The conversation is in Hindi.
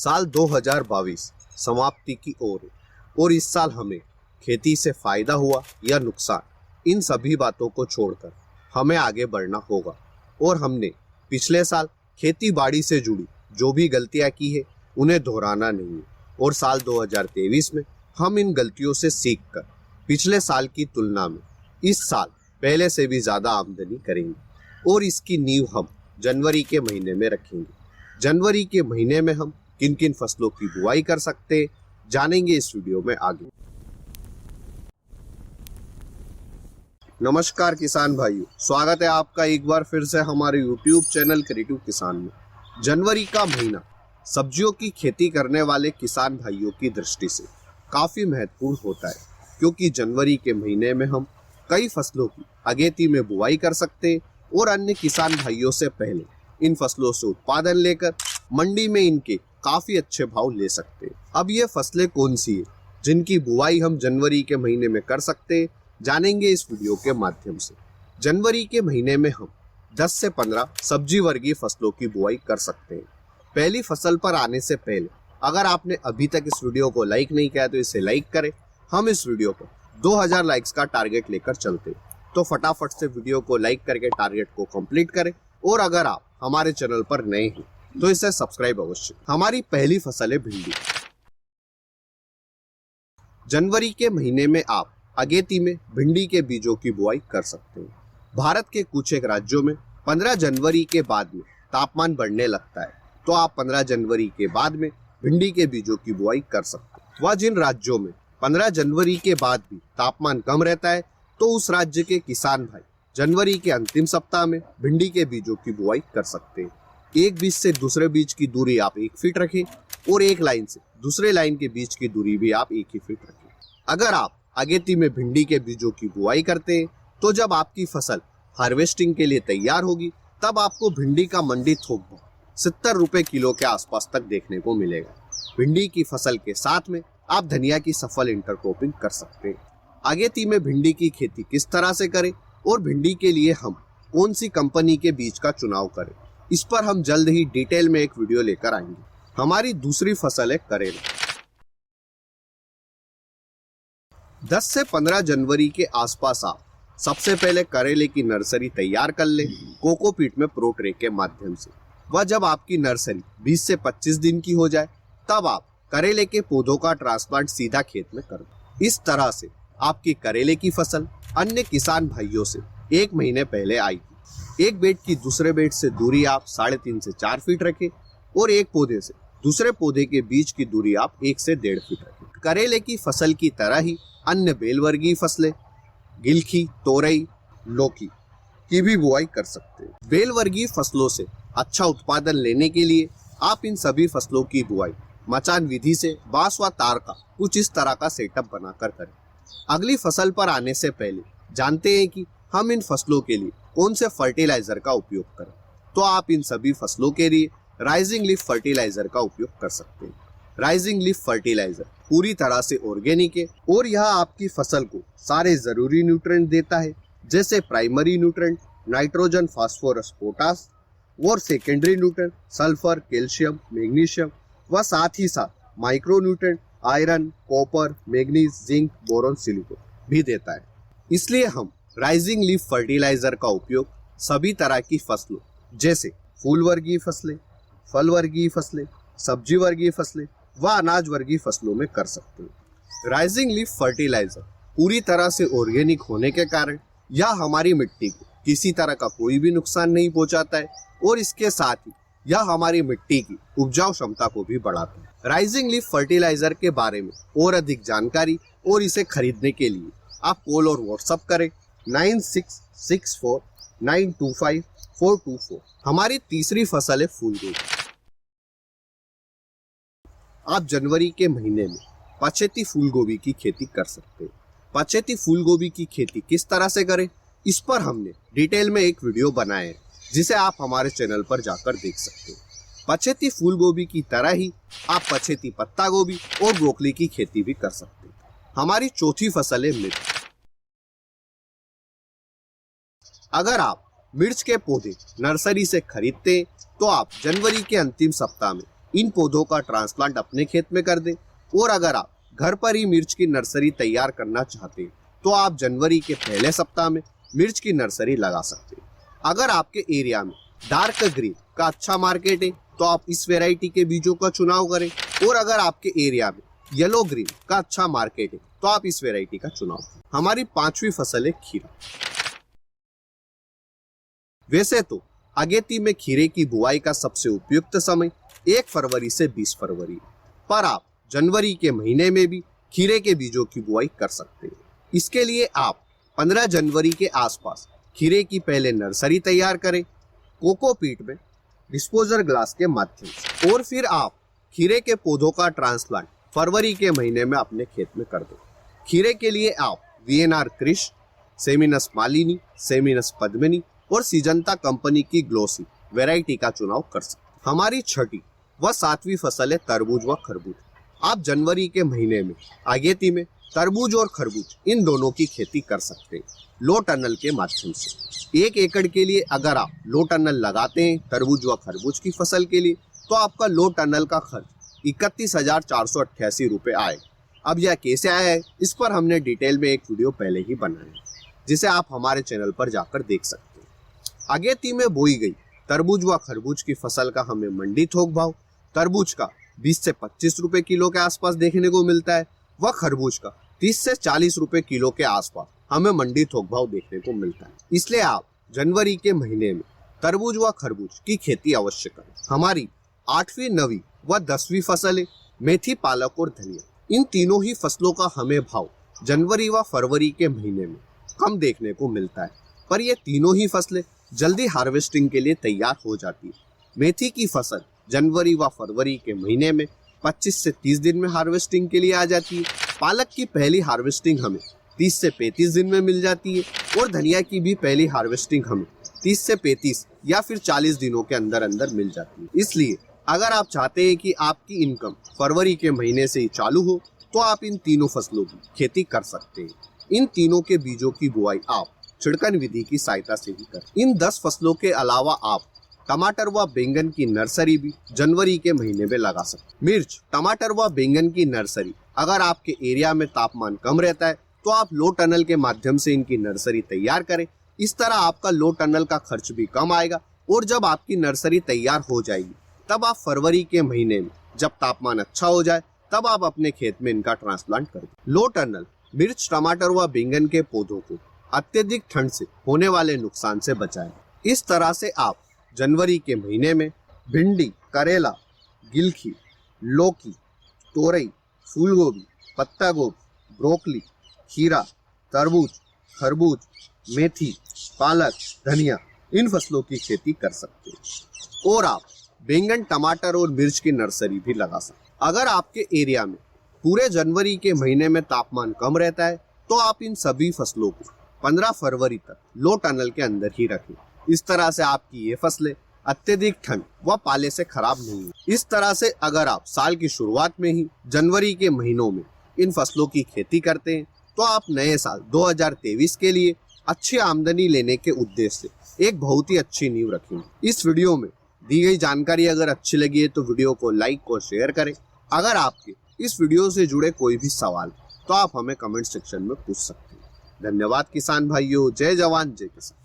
साल 2022 समाप्ति की ओर है और इस साल हमें खेती से फायदा हुआ या नुकसान, इन सभी बातों को छोड़कर हमें आगे बढ़ना होगा। और हमने पिछले साल खेती बाड़ी से जुड़ी जो भी गलतियां की है उन्हें दोहराना नहीं है और साल 2023 में हम इन गलतियों से सीखकर पिछले साल की तुलना में इस साल पहले से भी ज़्यादा आमदनी करेंगे। और इसकी नींव हम जनवरी के महीने में रखेंगे। जनवरी के महीने में हम किन किन फसलों की बुआई कर सकते हैं जानेंगे इस वीडियो में आगे। नमस्कार किसान भाइयों, स्वागत है आपका एक बार फिर से हमारे YouTube चैनल क्रिएटिव किसान में। जनवरी का महीना सब्जियों की खेती करने वाले किसान भाइयों की दृष्टि से काफ़ी महत्वपूर्ण होता है, क्योंकि जनवरी के महीने में हम कई फसलों की अगेती में बुआई कर सकते हैं और अन्य किसान भाइयों से पहले इन फसलों से उत्पादन लेकर मंडी में इनके काफ़ी अच्छे भाव ले सकते हैं। अब ये फसलें कौन सी है जिनकी बुआई हम जनवरी के महीने में कर सकते हैं जानेंगे इस वीडियो के माध्यम से। जनवरी के महीने में हम 10 से 15 सब्जी वर्गीय फसलों की बुआई कर सकते हैं। पहली फसल पर आने से पहले अगर आपने अभी तक इस वीडियो को लाइक नहीं किया तो इसे लाइक करें। हम इस वीडियो पर 2000 लाइक्स का टारगेट लेकर चलते हैं, तो फटाफट से वीडियो को लाइक करके टारगेट को कंप्लीट करें। और अगर आप हमारे चैनल पर नए हैं तो इसे सब्सक्राइब अवश्य। हमारी पहली फसल है भिंडी। जनवरी के महीने में आप अगेती में भिंडी के बीजों की बुआई कर सकते हैं। भारत के कुछ एक राज्यों में 15 जनवरी के बाद में तापमान बढ़ने लगता है, तो आप 15 जनवरी के बाद में भिंडी के बीजों की बुआई कर सकते हैं। वह जिन राज्यों में 15 जनवरी के बाद भी तापमान कम रहता है, तो उस राज्य के किसान भाई जनवरी के अंतिम सप्ताह में भिंडी के बीजों की बुआई कर सकते हैं। एक बीज से दूसरे बीज की दूरी आप 1 फीट रखें और एक लाइन से दूसरे लाइन के बीच की दूरी भी आप 1 ही फीट रखें। अगर आप अगेती में भिंडी के बीजों की बुआई करते हैं, तो जब आपकी फसल हार्वेस्टिंग के लिए तैयार होगी तब आपको भिंडी का मंडी थोक भाव 70 रुपए किलो के आसपास तक देखने को मिलेगा। भिंडी की फसल के साथ में आप धनिया की सफल इंटरक्रॉपिंग कर सकते हैं। अगेती में भिंडी की खेती किस तरह से करें और भिंडी के लिए हम कौन सी कंपनी के बीज का चुनाव करें, इस पर हम जल्द ही डिटेल में एक वीडियो लेकर आएंगे। हमारी दूसरी फसल है करेला। 10 से 15 जनवरी के आसपास आप सबसे पहले करेले की नर्सरी तैयार कर लें कोकोपीट में प्रो ट्रे के माध्यम से। वह जब आपकी नर्सरी 20 से 25 दिन की हो जाए तब आप करेले के पौधों का ट्रांसप्लांट सीधा खेत में कर दें। इस तरह से आपकी करेले की फसल अन्य किसान भाइयों से 1 महीने पहले आएगी। एक बेड की दूसरे बेड से दूरी आप 3.5 से 4 फीट रखें और एक पौधे से दूसरे पौधे के बीच की दूरी आप 1 से 1.5 फीट रखें। करेले की फसल की तरह ही अन्य बेल वर्गीय फसलें गिलखी, तोरई, लौकी की भी बुआई कर सकते हैं। बेल वर्गीय फसलों से अच्छा उत्पादन लेने के लिए आप इन सभी फसलों की बुआई मचान विधि से बांस व तार का कुछ इस तरह का सेटअप बनाकर करें। अगली फसल पर आने से पहले जानते हैं कि हम इन फसलों के लिए कौन से फर्टिलाइजर का उपयोग करें, तो आप इन सभी फसलों के लिए राइजिंग लीफ फर्टिलाइजर का उपयोग कर सकते हैं। राइजिंग लीफ फर्टिलाइजर पूरी तरह से ऑर्गेनिक है और यह आपकी फसल को सारे जरूरी न्यूट्रिएंट देता है, जैसे primary nutrient nitrogen, phosphorus, potash और secondary nutrient sulphur, calcium, magnesium व साथ ही साथ micro nutrient iron, copper, manganese, zinc, boron, silicon भी देता है। इसलिए हम राइजिंग लीफ फर्टिलाइजर का उपयोग सभी तरह की फसलों जैसे फूल वर्गीय फसलें, फल वर्गीय फसलें, सब्जी वर्गीय फसलें व अनाज वर्गीय फसलों में कर सकते हैं। राइजिंग लीफ फर्टिलाइजर पूरी तरह से ऑर्गेनिक होने के कारण यह हमारी मिट्टी को किसी तरह का कोई भी नुकसान नहीं पहुंचाता है और इसके साथ ही यह हमारी मिट्टी की उपजाऊ क्षमता को भी बढ़ाता है। राइजिंग लीफ फर्टिलाइजर के बारे में और अधिक जानकारी और इसे खरीदने के लिए आप कॉल और व्हाट्सएप करें 9664925424। हमारी तीसरी फसल है फूलगोभी। आप जनवरी के महीने में पछेती फूलगोभी की खेती कर सकते हैं। पछेती फूलगोभी की खेती किस तरह से करें, इस पर हमने डिटेल में एक वीडियो बनाया है, जिसे आप हमारे चैनल पर जाकर देख सकते हैं। पछेती फूलगोभी की तरह ही आप पछेती पत्ता गोभी और ब्रोकली की खेती भी कर सकते हैं। हमारी चौथी फसल है मिर्च। अगर आप मिर्च के पौधे नर्सरी से खरीदते हैं तो आप जनवरी के अंतिम सप्ताह में इन पौधों का ट्रांसप्लांट अपने खेत में कर दें। और अगर आप घर पर ही मिर्च की नर्सरी तैयार करना चाहते हैं तो आप जनवरी के पहले सप्ताह में मिर्च की नर्सरी लगा सकते हैं। अगर आपके एरिया में डार्क ग्रीन का अच्छा मार्केट है तो आप इस वैरायटी के बीजों का चुनाव करें। और अगर आपके एरिया में येलो ग्रीन का अच्छा मार्केट है तो आप इस वैरायटी का चुनाव करें। हमारी 5वीं फसल है खीरा। वैसे तो अगेती में खीरे की बुआई का सबसे उपयुक्त समय 1 फरवरी से 20 फरवरी, पर आप जनवरी के महीने में भी खीरे के बीजों की बुआई कर सकते हैं। इसके लिए आप 15 जनवरी के आसपास खीरे की पहले नर्सरी तैयार करें कोकोपीट में डिस्पोजर ग्लास के माध्यम से, और फिर आप खीरे के पौधों का ट्रांसप्लांट फरवरी के महीने में अपने खेत में कर दो। खीरे के लिए आप VNR Krish, Seminis Malini, Seminis Padmini और सिजंता कंपनी की ग्लोसी वैरायटी का चुनाव कर सकते। हमारी 6ठी व 7वीं फसल है तरबूज व खरबूज। आप जनवरी के महीने में अगेती में तरबूज और खरबूज इन दोनों की खेती कर सकते हैं लो टनल के माध्यम से। 1 एकड़ के लिए अगर आप लो टनल लगाते हैं तरबूज व खरबूज की फसल के लिए तो आपका लो टनल का खर्च 31,488 रुपये आएगा। अब यह कैसे आया है इस पर हमने डिटेल में एक वीडियो पहले ही बनाया है जिसे आप हमारे चैनल पर जाकर देख सकते हैं। अगेती में बोई गई तरबूज व खरबूज की फसल का हमें मंडी थोक भाव तरबूज का 20 से 25 रुपए किलो के आसपास देखने को मिलता है व खरबूज का 30 से 40 रुपए किलो के आसपास हमें मंडी थोक भाव देखने को मिलता है। इसलिए आप जनवरी के महीने में तरबूज व खरबूज की खेती अवश्य करें। हमारी 8वीं, 9वीं व 10वीं फसल है मेथी, पालक और धनिया। इन तीनों ही फसलों का हमें भाव जनवरी व फरवरी के महीने में कम देखने को मिलता है, पर ये तीनों ही फसलें जल्दी हार्वेस्टिंग के लिए तैयार हो जाती है। मेथी की फसल जनवरी व फरवरी के महीने में 25 से 30 दिन में हार्वेस्टिंग के लिए आ जाती है। पालक की पहली हार्वेस्टिंग हमें 30 से 35 दिन में मिल जाती है और धनिया की भी पहली हार्वेस्टिंग हमें 30 से 35 या फिर 40 दिनों के अंदर अंदर मिल जाती है। इसलिए अगर आप चाहते हैं कि आपकी इनकम फरवरी के महीने से ही चालू हो तो आप इन तीनों फसलों की खेती कर सकते हैं। इन तीनों के बीजों की बुआई आप छिड़कन विधि की सहायता से ही करें। इन 10 फसलों के अलावा आप टमाटर व बैंगन की नर्सरी भी जनवरी के महीने में लगा सकते। मिर्च, टमाटर व बैंगन की नर्सरी अगर आपके एरिया में तापमान कम रहता है तो आप लो टनल के माध्यम से इनकी नर्सरी तैयार करें। इस तरह आपका लो टनल का खर्च भी कम आएगा और जब आपकी नर्सरी तैयार हो जाएगी तब आप फरवरी के महीने में जब तापमान अच्छा हो जाए तब आप अपने खेत में इनका ट्रांसप्लांट करें। लो टनल मिर्च, टमाटर व बैंगन के पौधों को अत्यधिक ठंड से होने वाले नुकसान से बचाएं। इस तरह से आप जनवरी के महीने में भिंडी, करेला, गिलकी, लौकी, तोरई, फूलगोभी, पत्ता गोभी, ब्रोकली, खीरा, तरबूज, खरबूज, मेथी, पालक, धनिया इन फसलों की खेती कर सकते हैं। और आप बैंगन, टमाटर और मिर्च की नर्सरी भी लगा सकते हैं। अगर आपके एरिया में पूरे जनवरी के महीने में तापमान कम रहता है तो आप इन सभी फसलों को 15 फरवरी तक लो टनल के अंदर ही रखें। इस तरह से आपकी ये फसलें अत्यधिक ठंड व पाले से खराब नहीं है। इस तरह से अगर आप साल की शुरुआत में ही जनवरी के महीनों में इन फसलों की खेती करते हैं तो आप नए साल 2023 के लिए अच्छी आमदनी लेने के उद्देश्य से एक बहुत ही अच्छी नींव रखेंगे। इस वीडियो में दी गई जानकारी अगर अच्छी लगी है तो वीडियो को लाइक और शेयर करें। अगर आपके इस वीडियो से जुड़े कोई भी सवाल तो आप हमें कमेंट सेक्शन में पूछ सकते हैं। धन्यवाद किसान भाइयों। जय जवान जय किसान।